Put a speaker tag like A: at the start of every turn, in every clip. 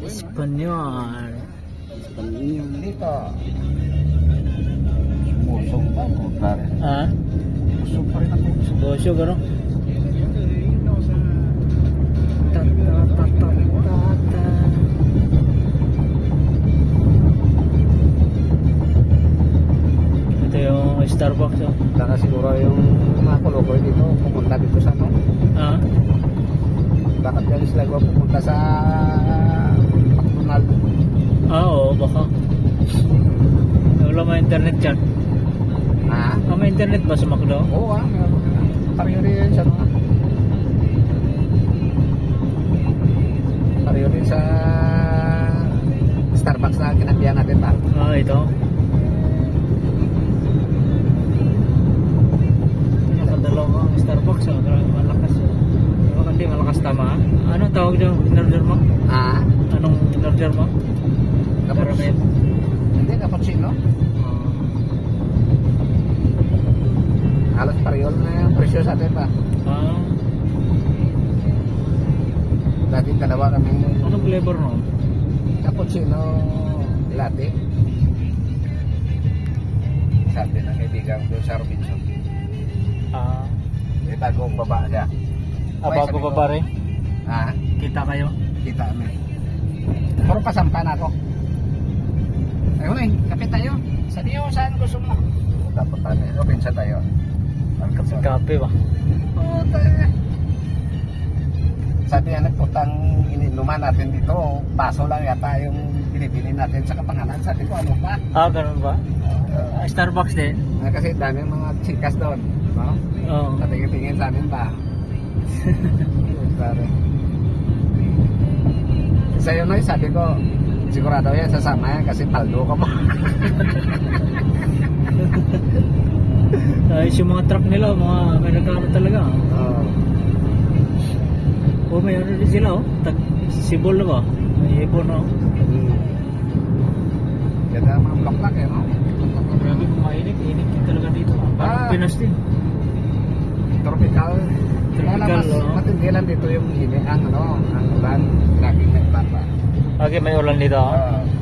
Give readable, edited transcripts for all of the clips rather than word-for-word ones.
A: Espanyol.
B: Espanyol dito. Busog pa, puta rin.
A: Ah?
B: Busog pa rin ako.
A: Bosyo garo. Ito yung Starbucks oh.
B: Baka siguro yung mga kolokoy dito, pumunta dito sa ano.
A: Ah?
B: Bakit yan sila pumunta sa McDonald's?
A: Ah, oo, baka. Wala may internet dyan.
B: Ha?
A: Ah, may internet ba sa Macdo?
B: Oo meron. Pareho rin sa mga. Pareho rin sa Starbucks na kinabihan natin ba?
A: Ah, ito. Nakadalawang Starbucks oh. Malakas. Hindi malakas tama. Anong tawag dyan? In-order mo?
B: Ha?
A: Anong in-order mo? Caramel.
B: Hindi, cappuccino. Halos pareho na yung presyo sa atin ba?
A: Ah,
B: Dati dalawa kami
A: anong flavor no?
B: cappuccino latte. Sabi ng kaibigan ko sa Robinson.
A: Ah,
B: May bagong baba siya.
A: bago pa pare.
B: Ha?
A: Kita kayo.
B: Kita kami. Pero pasampan ako. Ayun eh, kapit tayo. Sa niyo, saan gusto mo? Dapat tayo. Robinson tayo.
A: Sa kape ba?
B: Sabi nga nagputang ininuman natin dito, baso lang yata yung binibili natin sa kapangalan. Sabi ko, ano pa?
A: Ah, ganun ba? Starbucks din.
B: Kasi dami mga chikas doon. No?
A: Oo.
B: Natingin-tingin sa amin ba? Pare. Sa'yo Noy, sabi ko, sigurado yan sasama yan kasi paldo ka pa.
A: Ayos yung mga truck nila, mga may nagkano talaga.
B: Oo.
A: Oh, may ano din sila oh. Sibol na ba? May ibon oh.
B: Ganda mga block-block eh, no?
A: Grabe kung mainit talaga dito. Parang Pinas din.
B: Tropical.
A: Tropical,
B: Mas
A: oo.
B: matindi lang dito yung ang ulan. Laging nagbaba.
A: Okay, may ulan dito oh.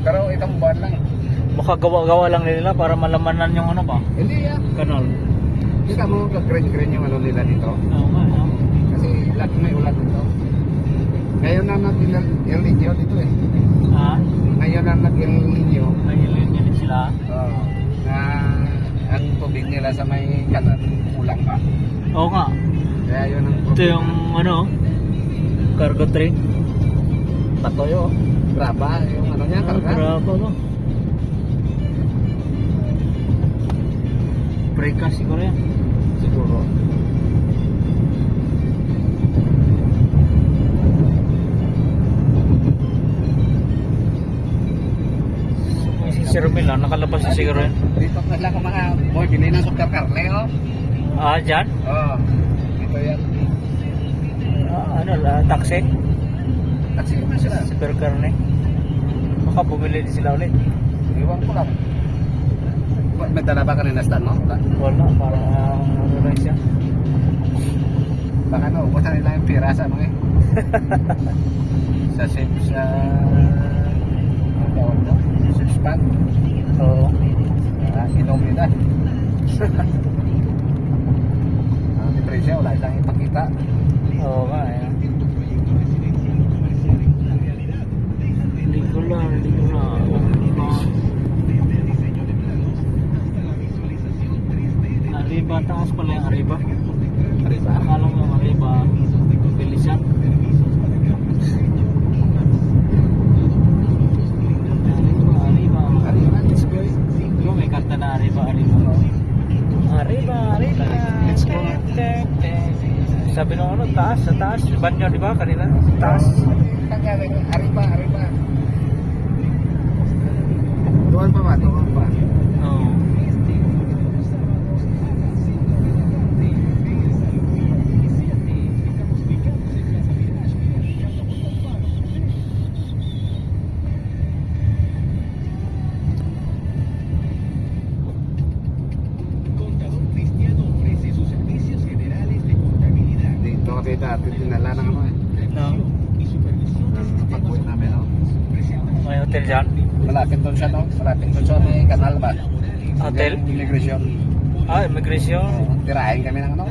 B: Pero itong buwan lang.
A: Baka gawa-gawa lang nila para malamanan yung ano ba?
B: Hindi yan.
A: Kanal.
B: Kita mo green-green yung ano nila dito.
A: Oo nga. Oh.
B: Kasi laging may ulan dito. Ngayon na nag-El Niño dito eh.
A: Ah?
B: Ngayon na nag-El Niño.
A: Ay, yun sila.
B: Na ang tubig nila sa may kanan kulang pa.
A: Oo nga.
B: Kaya yun ang
A: Ito yung ano, cargo train.
B: Patoyo. Graba yung ano niya, karga.
A: Graba ba? Precast siguro yan.
B: Siguro.
A: Si Romel nakalabas na siguro yan.
B: Dito na lang mga boy, binili ng Super Carne oh.
A: Ah, dyan?
B: Oo. Dito yan.
A: Ano, taxi?
B: Taxi na sila.
A: Super carne. Baka bumili din sila ulit.
B: Iwan ko lang. May dala ba kanina stand mo?
A: Wala, parang ano lang siya.
B: Baka no, ubusan nila yung pira sa ano eh. Sa safe sa ano tawag mo? Safe spot.
A: Oo.
B: Inom nila. Ang diferensya, wala silang ipakita.
A: Oo nga, eh. Hindi ko na. Arriba, taas pala yung Arriba.
B: Arriba?
A: Akala mo yung Arriba, Bilisan. Arriba.
B: Arriba, let's go.
A: Diba may kanta na Arriba. Arriba.
B: Let's go.
A: Sabi nung ano, taas, sa taas. Banyo, di ba, kanina? Taas.
B: Arriba. Doon pa ba?
A: Oo.
B: Dito kami dati dinala ng ano eh.
A: No.
B: Ng pag-uwi namin, no?
A: hotel dyan?
B: Malapit doon siya, no? Malapit doon sa may kanal ba?
A: Hotel?
B: Yung immigration.
A: Ah, immigration.
B: Oo, tirahin kami ng ano.